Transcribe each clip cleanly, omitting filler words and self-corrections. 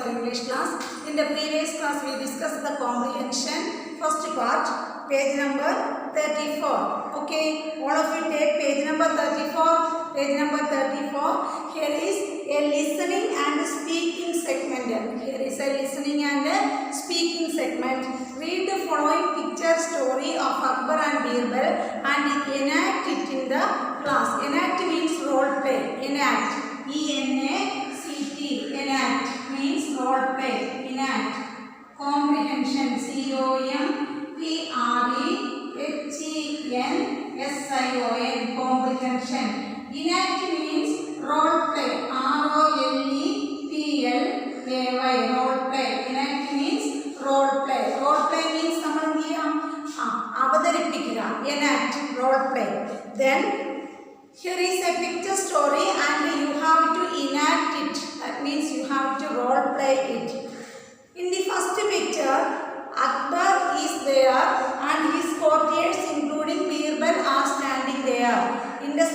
our English class. In the previous class, we discussed the comprehension first part, page number 34. Okay, all of you take page number 34. Page number 34. Here is a listening and speaking segment. Here is a listening and speaking segment. Read the following picture story of Akbar and Birbal and enact it in the class. Enact means role play. Enact. E-N-A-C-T. Enact means role play. Enact. Comprehension. C-O-M-P-R-E-H-E-N-S-I-O-N. Comprehension. Enact means role play. R-O-L-E-P-L-A-Y. Role play. Enact means role play. Role play means നമ്മൾ എന്ത് ചെയ്യാം? അവതരിപ്പിക്കുക. Enact. Role play. Then here is a picture story and you have to enact it. That means you have to role play it. In the first picture, Akbar is there and his courtiers including Birbal are standing there. In the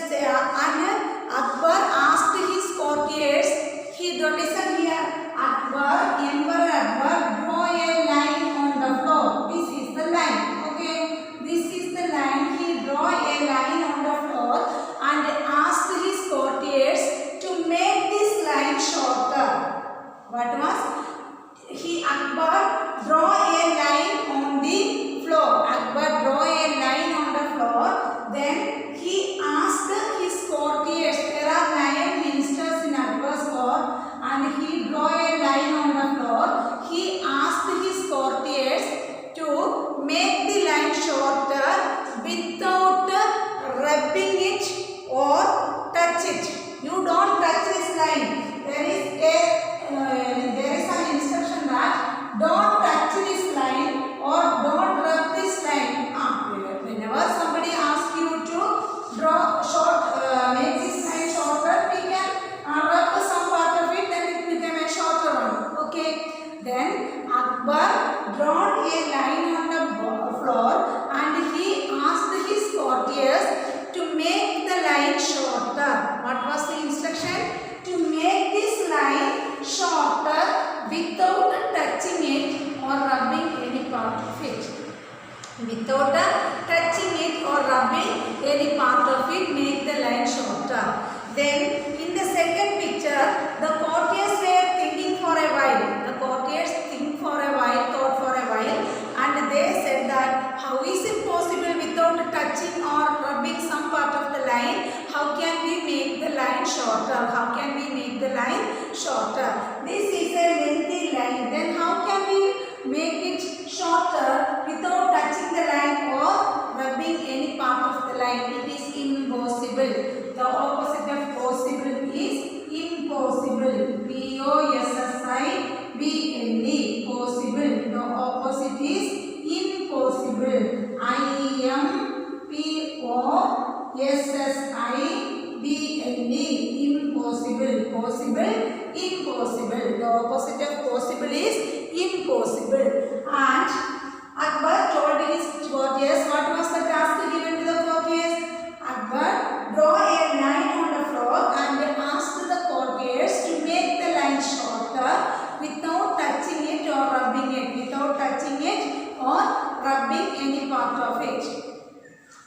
and Akbar asked his courtiers, listen here, Akbar, Emperor Akbar, draw a line on the floor. This is the line. Okay, this is the line. He draw a line on the floor and asked his courtiers to make this line shorter. What was? Akbar draw a line on the floor. Akbar draw a line on the floor. Then he asked his courtiers. There are 9 ministers in Akbar's court, and he draw a line on the floor. He asked his courtiers to make the line shorter without rubbing it or touch it. You don't touch this line. There is an instruction that don't touch this line or don't rub this line. Whenever somebody asks you to draw short, make this line shorter, we can rub some part of it, then it become a shorter one. Okay. Then Akbar drawn a line on the floor and he asked his courtiers to make the line shorter. What was the instruction? To make this line shorter without touching it or rubbing any part of it. Without touching it or rubbing any part of it, make the line shorter. Then in the second picture, the courtiers were thinking for a while. The courtiers thought for a while, and they said that how is it possible without touching or rubbing some part of the line? How can we make the line shorter? How can we make the line shorter? This is a lengthy line. Then how can we make it shorter without touching the line or rubbing any part of the line? It is impossible. The opposite of possible is impossible. P-O-S-S-I-B-L-E. Possible. The opposite is impossible. I-M-P-O-S-S-I-B-L-E. Impossible. Possible. Impossible. The opposite of possible is impossible. And Akbar told his courtiers, what was the task given to the courtiers? Akbar draw a line on the floor and asked the courtiers to make the line shorter without touching it or rubbing it. Without touching it or rubbing any part of it.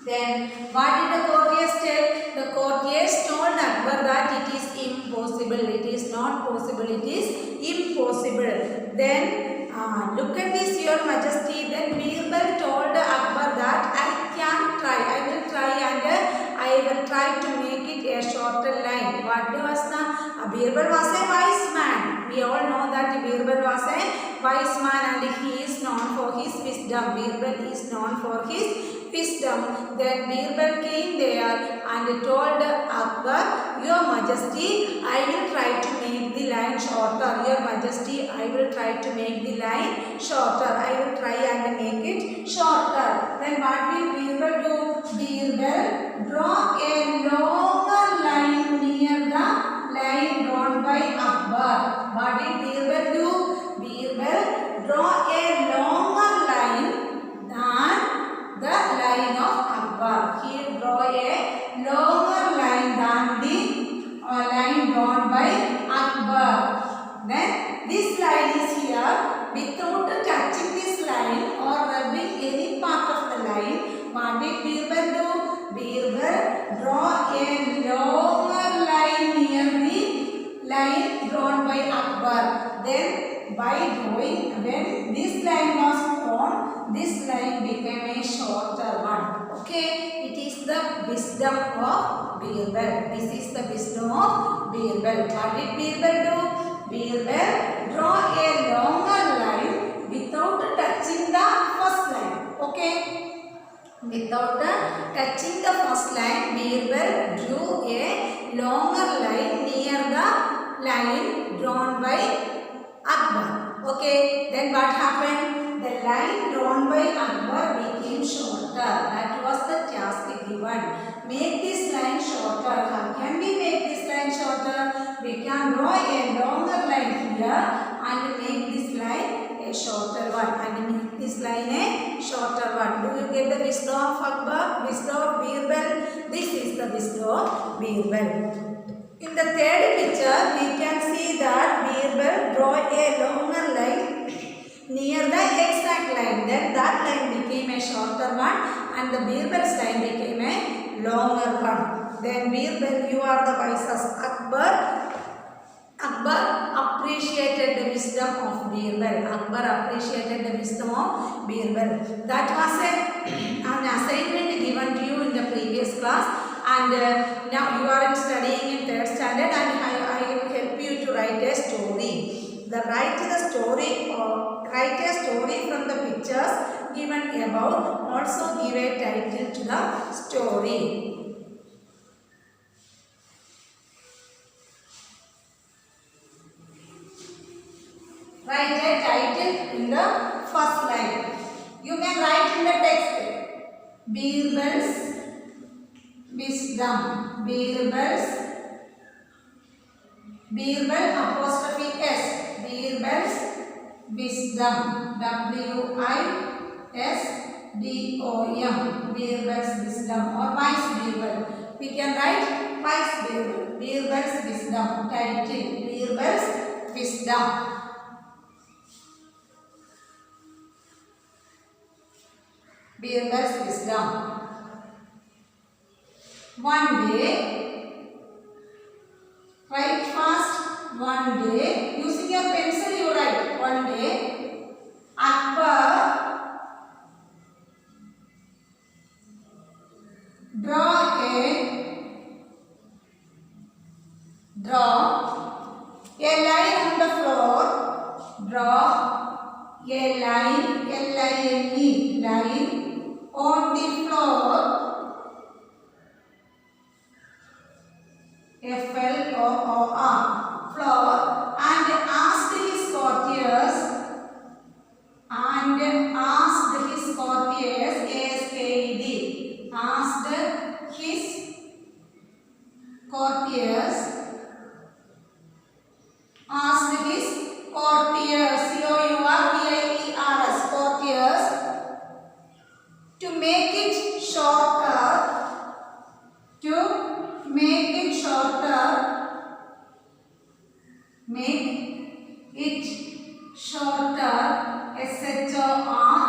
Then what did the courtiers tell? The courtiers told Akbar that it is impossible. It is not possible. It is impossible. Then look at this, your majesty. Then Birbal told Akbar that I can try. I will try and I will try to make it a shorter line. What was the Birbal was a wise man. We all know that Birbal was a wise man and he is known for his wisdom. Birbal is known for his wisdom. Then Birbal came there and told Akbar, your majesty, I will try to make the line shorter. Your majesty, I will try to make the line shorter. I will try and make it shorter. Then what will Birbal do? Birbal draw a longer line near the line drawn by Akbar. What did Birbal do? Birbal draw a longer line than the line of Akbar. He draw a longer line than the line drawn by Akbar. Then this line Then by drawing, when this line was drawn, this line became a shorter one. Okay, it is the wisdom of Birbal. This is the wisdom of Birbal. What did Birbal do? Birbal draw a longer line without touching the first line. Okay. Without touching the first line, Birbal drew a longer line near the line drawn by Akbar. Okay, then what happened? The line drawn by Akbar became shorter. That was the task given. Make this line shorter. How can we make this line shorter? We can draw a longer line here and make this line a shorter one. And make this line a shorter one. Do you get the wisdom of Akbar? Wisdom of Birbal? This is the wisdom of Birbal. In the third picture, we can see that Birbal draw a longer line near the exact line. Then that line became a shorter one and the Birbal's line became a longer one. Then Birbal, you are the wisest. Akbar appreciated the wisdom of Birbal. Akbar appreciated the wisdom of Birbal. That was an assignment given to you in the previous class. And now you are studying in 3rd standard and I will help you to write a story. Write a story from the pictures given above. Also give a title to the story. Write a title in the first line. You can write in the text. Birbal's wisdom. Birbal apostrophe S. Birbal's wisdom. W-I-S-D-O-M. Birbal's wisdom or wise Birbal. We can write wise Birbal. Birbal's wisdom. Title. Birbal's wisdom. Birbal's wisdom. One day, write fast. One day, using your pencil you write. One day, Akbar draw a line on the floor. Draw a line, L-I-N-E, line on the floor. F-L-O-O-R, floor, and asked his courtiers, A-S-K-E-D, asked his courtiers, C-O-U-R-T-I-E-R-S, courtiers, to make it shorter, S-H-O-R-T-E-R,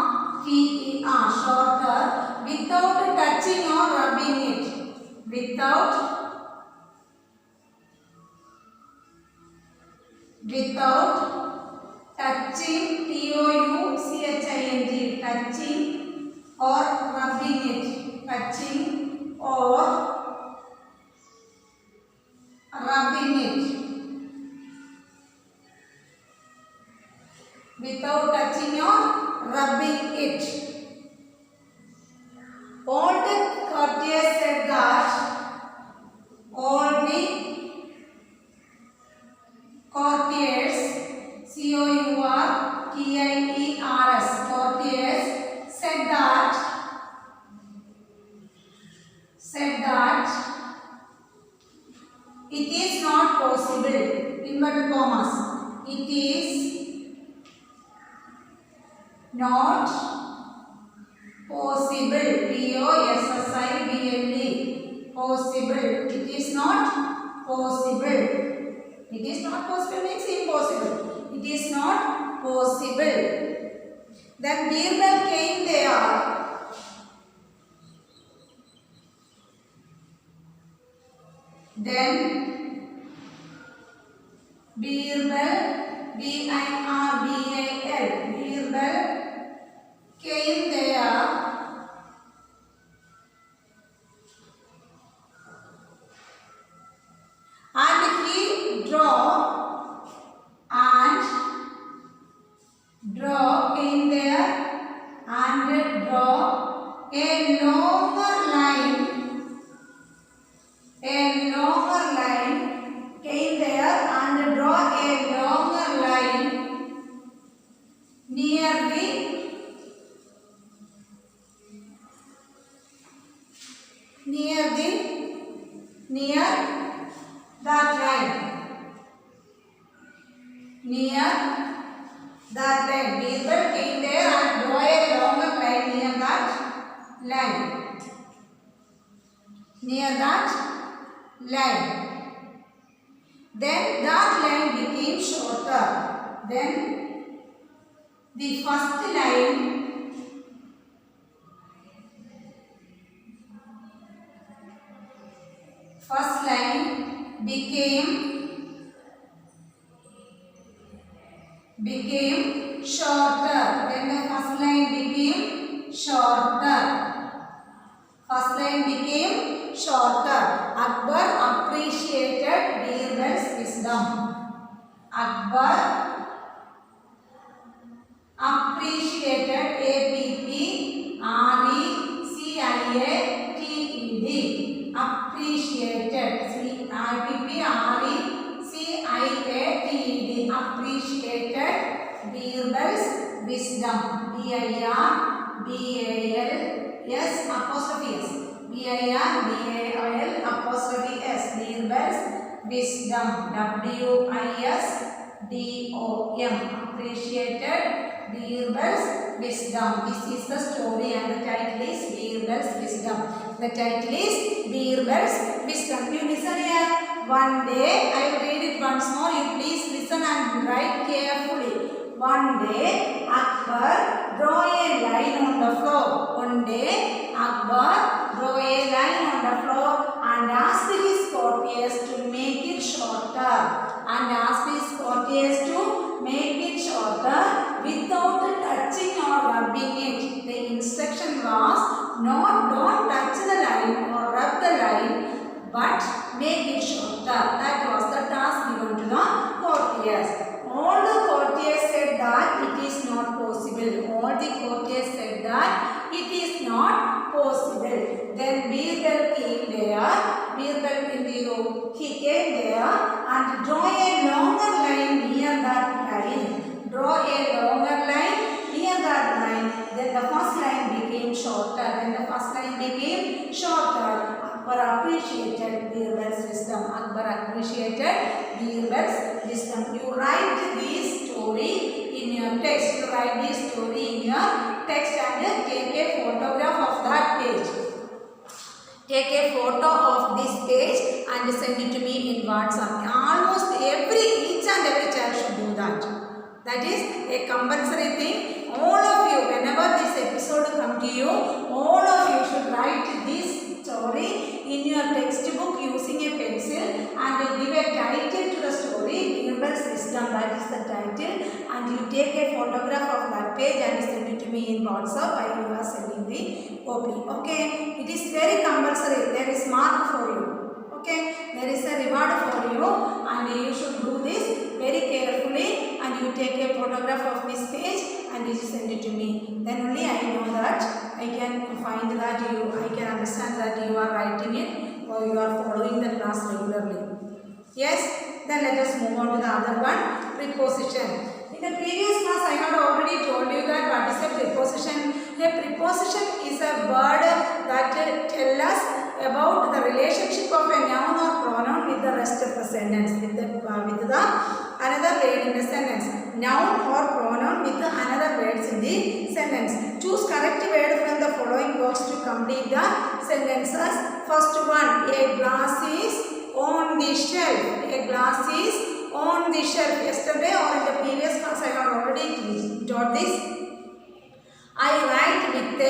shorter, without touching or rubbing it. Without touching, T-O-U-C-H-I-N-G, touching or rubbing it. Touching or rubbing it. Without touching or rubbing it. All the courtiers said that, all the courtiers, C-O-U-R-T-I-E-R-S, courtiers said that it is not possible, inverted commas, it is not possible, P-O-S-S-I-B-L-E, possible, it is not possible. It is not possible means impossible. It is not possible. Then Birbal came there. Then Birbal B-I-R-B-A-L. Birbal came there and he draw came there and draw a longer line came there and draw a longer line near that line. Near that line. Birbal came there and draw a longer line near that line. Near that line. Then that line became shorter. Then the first line became shorter. Then the first line became shorter. Akbar appreciated Birbal's wisdom. Akbar appreciated A-P-P-R-E-C-I-A-T-E-D. Appreciated C-I-P-P-R-E-C-I-A-T-E-D. Appreciated Birbal's wisdom. B-I-R-B-A-L-S apostrophe S. B-I-R-B-A-L-S. Birbal's wisdom. W-I-S-D-O-M. Appreciated Birbal's wisdom. This is the story and the title is Birbal's wisdom. The title is Birbal's wisdom. You listen here. One day, I will read it once more. You please listen and write carefully. One day, Akbar draw a line on the floor. One day, Akbar draw a line on the floor and asked his courtiers to make it shorter. Without touching or rubbing it. The instruction was not don't touch the line or rub the line, but make it shorter. That was the task given to the courtiers. All the courtiers said that it is not possible. Then Birbal came there. He came there and draw a longer line near that line. Then the first line became shorter. Akbar appreciated Birbal's wisdom. You write this story in your text. And take a photograph of that page. Take a photo of this page and send it to me in WhatsApp. Almost each and every child should do that. That is a compulsory thing. All of you, whenever this episode comes to you, all of you should write this story in your textbook using a pencil and give a title to the story, Birbal's wisdom. That is the title. And you take a photograph of that page and send it to me in WhatsApp while you are sending the copy. Okay, it is very compulsory. There is mark for you. Okay, there is a reward for you and you should do this very carefully and you take a photograph of this page and you send it to me. Then only I know that I can find that I can understand that you are writing it or you are following the class regularly. Yes, then let us move on to the other one, preposition. In the previous class I had already told you that what is a preposition. A preposition is a word that tells us about the relationship of a noun or pronoun with the rest of the sentence, with the another word in the sentence. Noun or pronoun with the another words in the sentence. Choose correct word from the following box to complete the sentences. First one, a glass is on the shelf. A glass is on the shelf. Yesterday or in the previous class I have already taught this. I write with a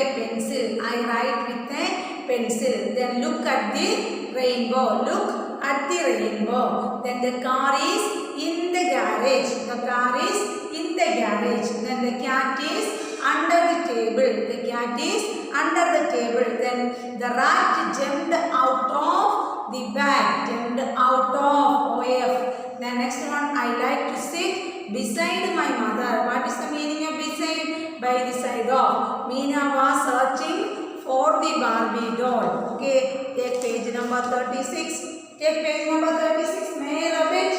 pencil. Then look at the rainbow. Then the car is in the garage. The The car is in the garage. Then the cat is under the table. The cat is under the table. Then the rat jumped out of the bag. Jumped out of OF. The next one, I like to sit beside my mother. What is the meaning of beside? By the side of. Meena was searching for the Barbie doll. Okay, take page number 36. Take page number 36. May I rub it?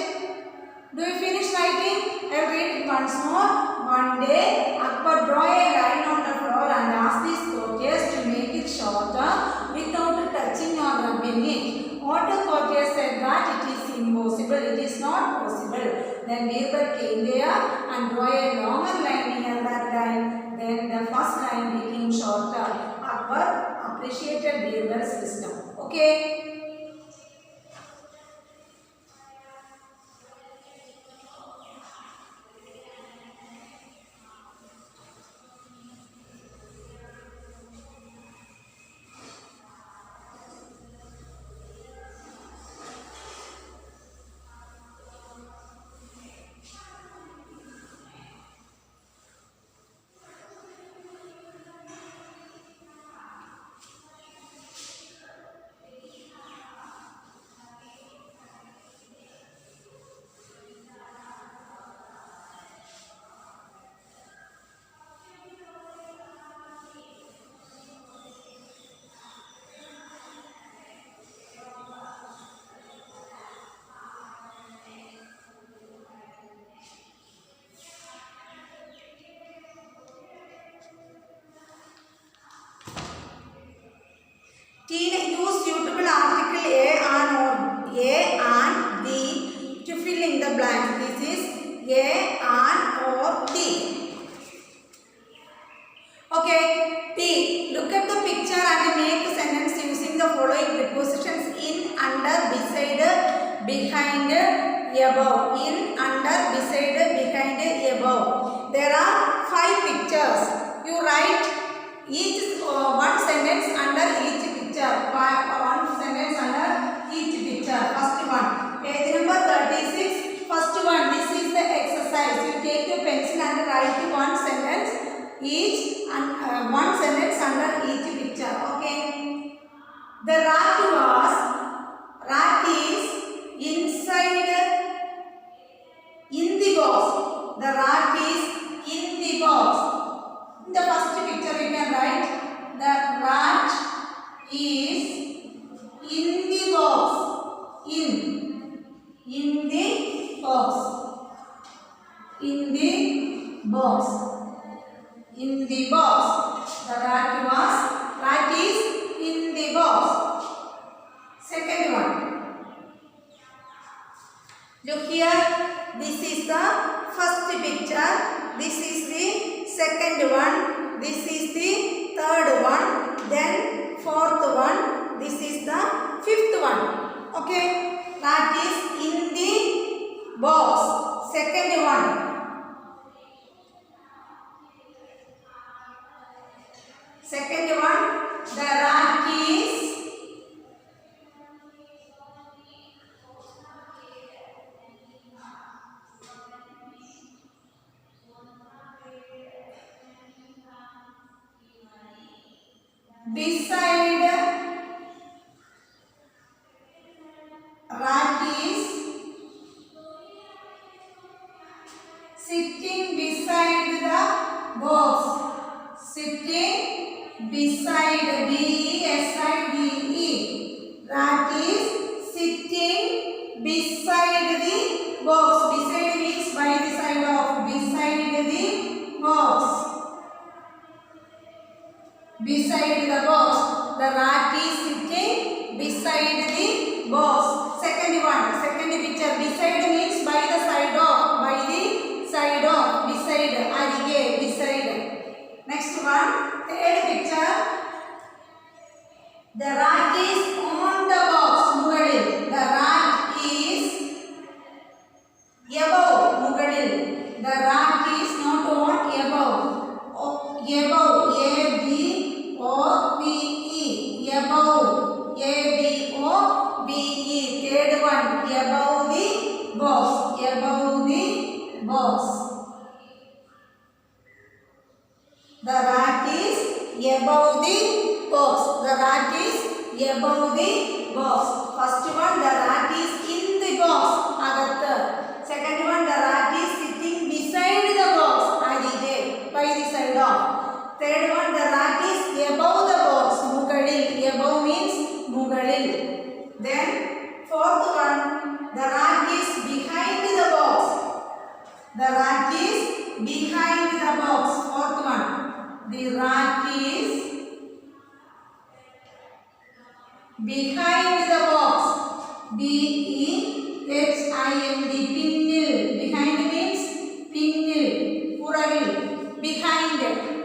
Do you finish writing? I will read it once more. One day, Akbar draw a line on the floor and asked his courtiers to make it shorter without touching or rubbing it. What the courtiers said that it is impossible, it is not possible. Then Birbal came there and draw a longer line near that line. Then the first line became shorter. Akbar appreciated Birbal's wisdom. Okay. Use suitable article a and the to fill in the blanks. This is a and or the. Okay. P. Look at the picture and make a sentence using the following prepositions: in, under, beside, behind, above. In, under, beside, behind, above. There are 5 pictures. You write each one sentence under each picture. One sentence under each picture. First one. Page number 36. First one. This is the exercise. You take your pencil and write one sentence each and one sentence under each picture. Okay. The rat is inside in the box. The rat is in the box. In the first picture you can write the rat is in the box. In the box. In the box. In the box. The rat is in the box. Second one. Look here. This is the first picture. This is the second one. This is the third one. Then fourth one. This is the fifth one. Okay. Rat is in the box. Second one. Second one. The rat is beside. Rat is sitting beside the box. Sitting beside. B-E-S-I-D-E. Rat is sitting beside the box. Beside means by the side of. Beside the box. Beside the box. The rat is sitting beside the box. Second one. Second picture. Beside means by the side of. By the side of. Beside. Arige. Beside. Next one. Third picture. The rat is on the box. Mugadil. The rat is above. Mugadil. The rat is not on above. Above. A-B-O-V-E. Above. A-B-O-V-E. Third one. Above the box. Above the box. The rat is above the box. The rat is above the box. First one, the rat is in the box. Agatha. Second one, the rat is sitting beside the box. Adide. By the side of. Third one, the rat is above the box. Mugalil. Above means Mugalil. Then fourth one, the rat is behind the box. The rat is behind the box. Fourth one. The rat is behind the box. B-E-H-I-N-D. Pinnil. Behind means pinnil. Puravil. Behind.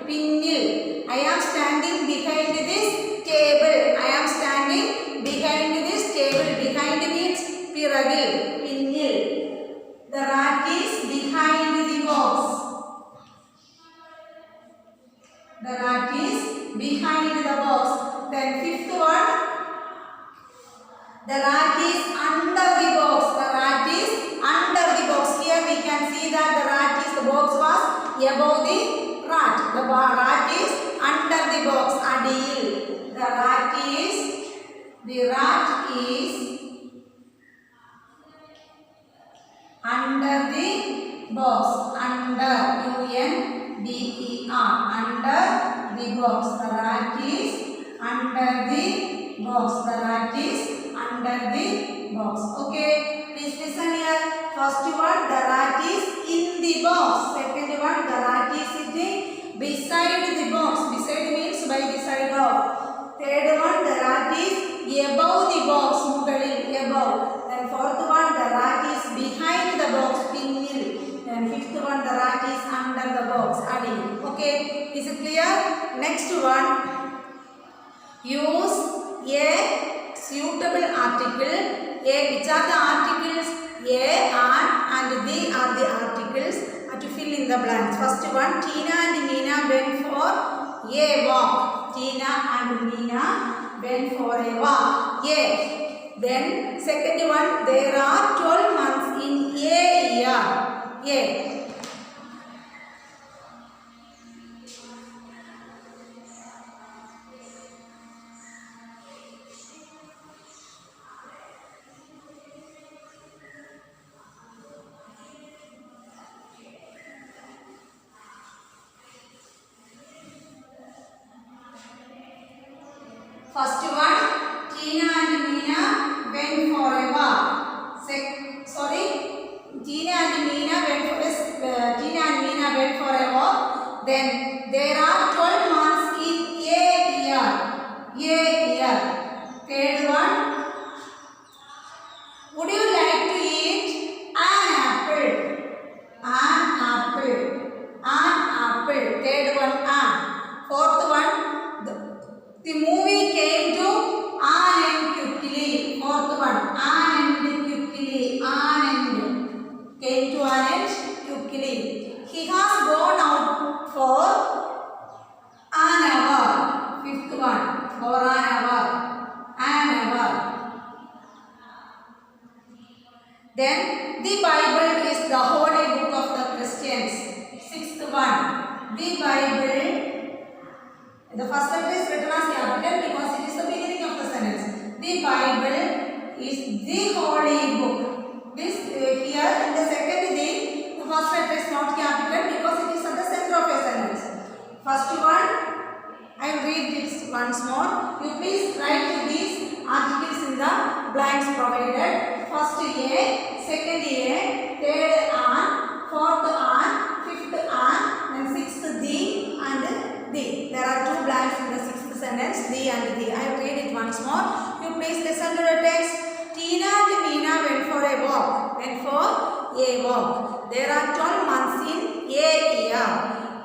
Pinnil. I am standing behind this table. I am standing behind this table. Behind means Piravil. Pinnil. The rat is behind the box. The rat is behind the box. Then fifth one, the rat is under the box. The rat is under the box. Here we can see that the rat is, the box was above the rat. The rat is under the box. Adil. The rat is under the box. Under. U-N-D-E-R. Under the box. The rat is under the box. The rat is under the box. Okay. Please listen here. First one, the rat is in the box. Second one, the rat is sitting beside the box. Beside means by the side of. Third one, the rat is above the box. Mugalil. Above. Then fourth one, the rat is behind the box. Pinnil. Then fifth one, the rat is under the box. Adil. Okay. Is it clear? Next one. Use a suitable article. Which are the articles? A, an and the are the articles to fill in the blanks. First one, Tina and Meena went for a walk. Tina and Meena went for a walk. A. Then second one, there are 12 months in a year. A. First one, Tina and Meena went for a walk. Tina and Meena went for a walk. Then there are 12 months in a year. Third one, would you like to eat an apple? Third one, an. Fourth one, the movie came to an end quickly. Fourth one, an end quickly. Came to an end quickly. He has gone out for an hour. Fifth one, for an hour. Then the Bible is the holy book of the Christians. Sixth one, the Bible. The first letter is written as capital because it is the beginning of the sentence. The Bible is the holy book. This here in the second the first letter is not capital because it is at the center of a sentence. First one, I will read this once more. You please write these articles in the blanks provided. First A, second A, third an, fourth an, fifth an, and sixth the and the. There are two blanks in the sixth sentence, the and the. I will read it once more. You please listen to the text. Tina and Meena went for a walk. There are 12 months in a year.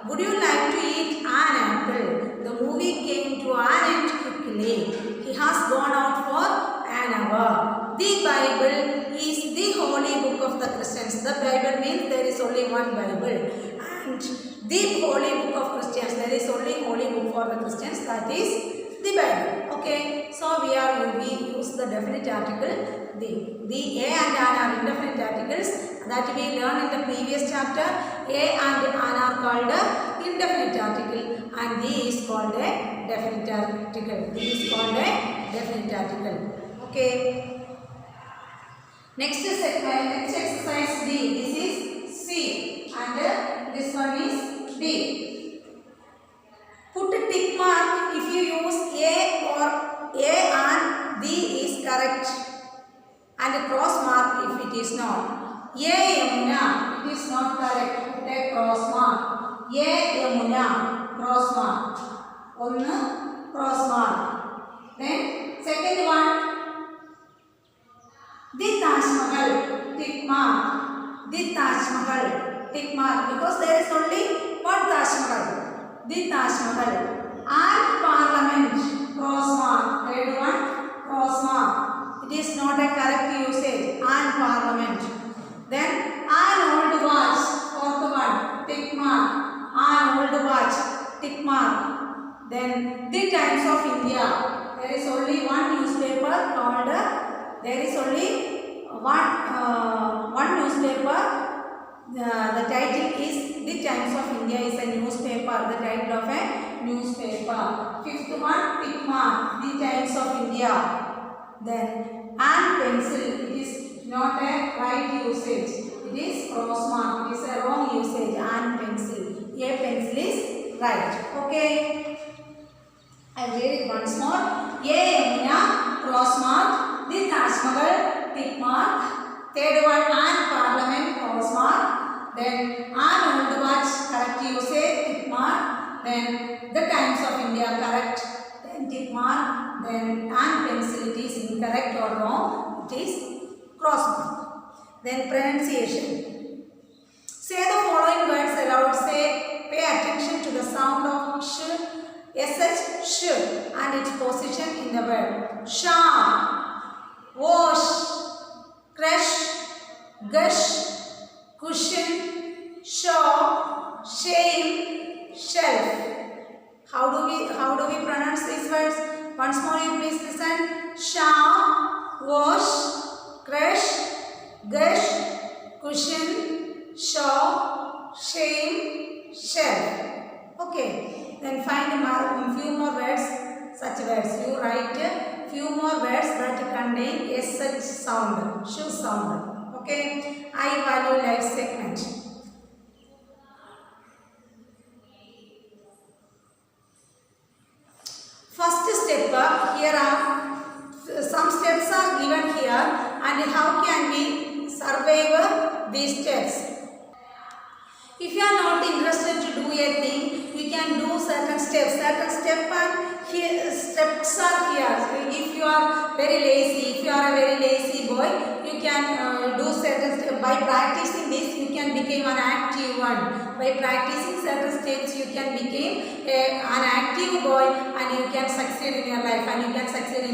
Would you like to eat an apple? The movie came to an end quickly. He has gone out for an hour. The Bible is the holy book of the Christians. The Bible means there is only one Bible. And the holy book of Christians, there is only holy book for the Christians, that is the Bible. Okay, so we use the definite article The a and an are indefinite articles that we learned in the previous chapter. A and an are called indefinite article and the is called a definite article. The is called a definite article. Okay. Next exercise D. This is C and this one is D. Put a tick mark if you use A or A and D is correct and a cross mark if it is not. A Yamuna, it is not correct. Put a cross mark. A Yamuna, cross mark. One cross mark. Then second one. The Taj Mahal, tick mark. The Taj Mahal, tick mark, because there is only one Taj Mahal. The Taj Mahal. And Parliament, cross mark. Third one, cross mark. It is not a correct usage. And Parliament. Then an old watch, fourth one, tick mark. An old watch, tick mark. Then the Times of India. There is only one newspaper called. There is only one newspaper. The title is The Times of India is a newspaper. The title of a newspaper. Fifth one, tick mark. The Times of India. Then and pencil. It is not a right usage. It is cross mark. It is a wrong usage. And pencil. A pencil is right. Okay. I read it once more. A Yamuna, cross mark. The Taj Mahal, tick mark. Third one, and Parliament, cross mark. Then an old watch, correct usage, tick mark. Then the Times of India, correct, then tick mark. Then and pencil, it is incorrect or wrong, it is cross mark. Then pronunciation. Say the following words aloud. Say, pay attention to the sound of sh, sh and its position in the word. Sham, wash, crush, gush, cushion, shop, shame, shelf. How do we pronounce these words? Once more, you please listen. Sham, wash, crush, gush, cushion, shop, shame, shelf. Okay. Then find few more words. Such words. You write few more words that contain sh sound, shoe sound. Okay. I value life segment. First step, here are some steps are given here and how can we survive these steps. If you are not interested to do a thing, you can do certain steps. Certain steps are here. If you are very lazy, if you are a very lazy boy, you can do certain steps. By practicing this, you can become an active one. By practicing certain steps, you can become an active boy and you can succeed in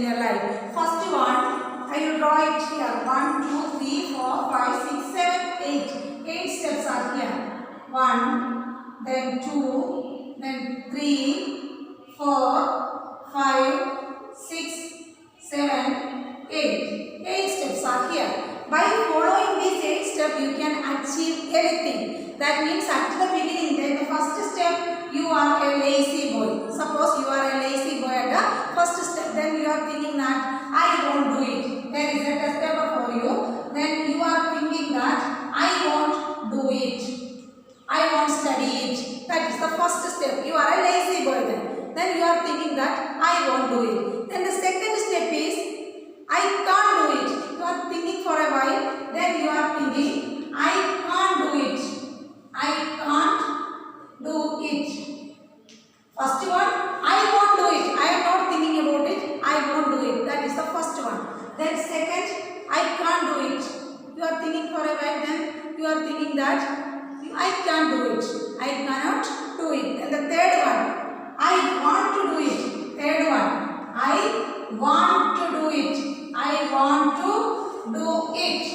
your life. First one, I will draw it here. 1, 2, 3, 4, 5, 6, 7, 8. 8 steps are here. 1, then 2, then 3, 4, 5, 6, 7, 8. 8 steps are here. By following these 8 steps, you can achieve anything. That means at the beginning, then the first step, you are a lazy boy. Suppose you are a lazy boy at the first step, then you are thinking that I won't do it. There is a test paper for you. Then you are thinking that I won't do it. I won't study it. That is the first step. You are a lazy boy then. Then you are thinking that I won't do it. Then the second step is I can't do it. You are thinking for a while. Then you are thinking I can't do it. I can't do it. First one, I won't do it. I am not thinking about it. I won't do it. That is the first one. Then second, I can't do it. You are thinking for a while. Then you are thinking that I can't do it. I cannot do it. And the third one, I want to do it. Third one, I want to do it. I want to do it.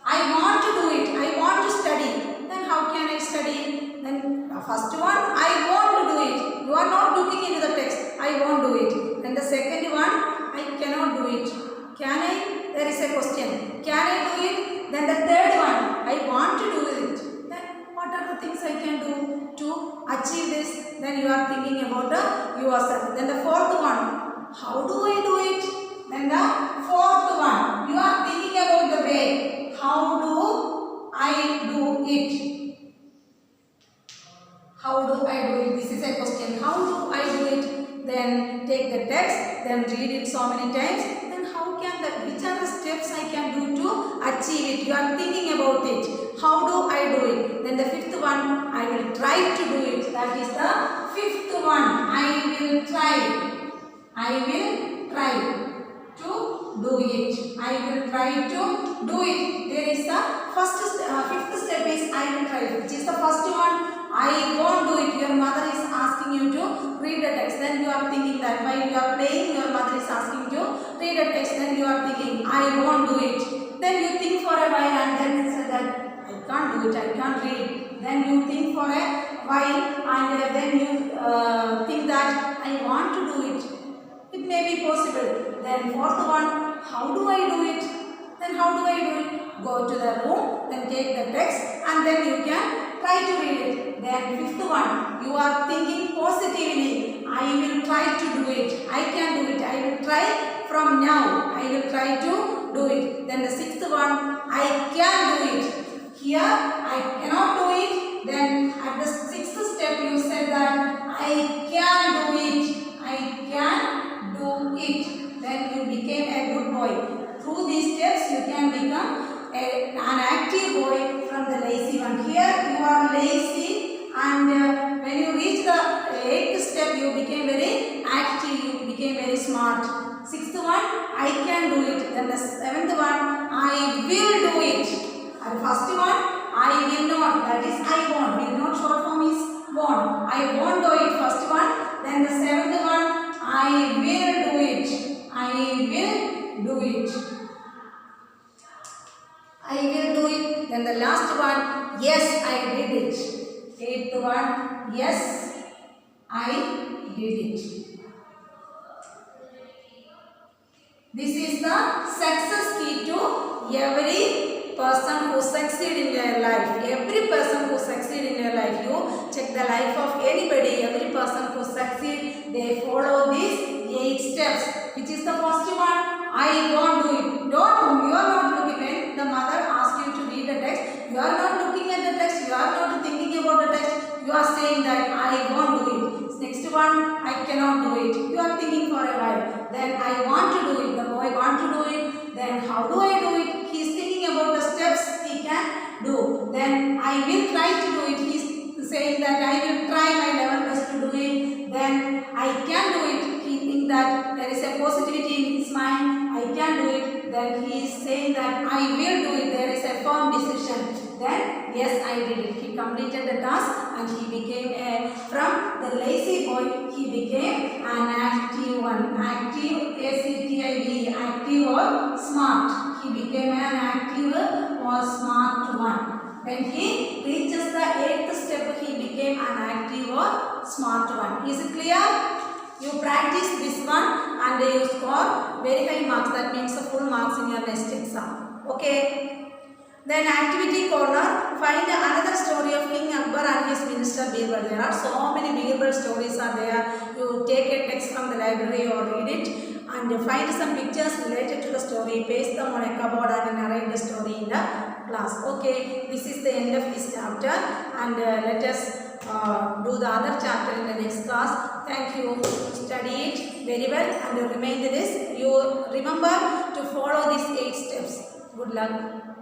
I want to do it. I want to study. Then how can I study? Then first one, I want to do it. You are not looking into the text. I won't do it. Then the second one, I cannot do it. Can I? there is a question. Can I do it? Then the third one, I want to do it. Then what are the things I can do to achieve this? Then you are thinking about yourself. Then the fourth one, how do I do it? Then the fourth one, you are thinking about the way. How do I do it? How do I do it? This is a question. How do I do it? Then take the text, then read it so many times. Then how can that, which are the steps I can do to achieve it? You are thinking about it. How do I do it? Then the fifth one, I will try to do it. That is the fifth one. I will try. I will try to do it. I will try to do it. There is the fifth step is I will try, which is the first one. I won't do it. Your mother is asking you to read the text. Then you are thinking that while you are playing, your mother is asking you to read the text. Then you are thinking, I won't do it. Then you think for a while and then say that I can't do it. I can't read. Then you think for a while and then you think that I want to do it. It may be possible. Then fourth one, how do I do it? Then how do I do it? Go to the room, then take the text and then you can try to read it. Then fifth one, you are thinking positively. I will try to do it. I can do it. I will try from now. I will try to do it. Then the sixth one, I can do it. Here, I cannot do it. Then at the sixth step, you said that I can do it. I can do it. Then you became a good boy. Through these steps, you can become an active boy from the lazy one. Here you are lazy and when you reach the 8th step you became very active, you became very smart. 6th one, I can do it. Then the 7th one, I will do it. And the first one, I will not, that is I won't. Will not short form is won't. I won't do it, first one. Then the 7th one, I will do it. I will do it. I will do it. Then the last one, yes, I did it. 8th one, yes, I did it. This is the success key to every person who succeed in their life. Every person who succeed in their life, you check the life of anybody, every person who succeed, they follow these 8 steps. Which is the first one? I won't do it. You are not looking when the mother asks you to read the text. You are not looking at the text. You are not thinking about the text. You are saying that I won't do it. Next one, I cannot do it. You are thinking for a while. Then I want to do it. The boy want to do it. Then how do I do it? He is thinking about the steps he can do. Then I will try to do it. He is saying that I will try my level best to do it. Then I can do it. He thinks that there is a positivity in his mind. I can do it. Then he is saying that I will do it. There is a firm decision. Then yes, I did it. He completed the task and he became from the lazy boy, he became an active one. Active, A-C-T-I-V, active or smart. He became an active or smart one. When he reaches the 8th step, he became an active or smart one. Is it clear? You practice this one and you score very high marks. That means the full marks in your next exam. Okay. Then activity corner, find another story of King Akbar and his minister Birbal. There are so many Birbal stories are there. You take a text from the library or read it and find some pictures related to the story, paste them on a cupboard and narrate the story in the class. Okay, this is the end of this chapter and let us do the other chapter in the next class. Thank you. Study it very well and remind this. You remember to follow these 8 steps. Good luck.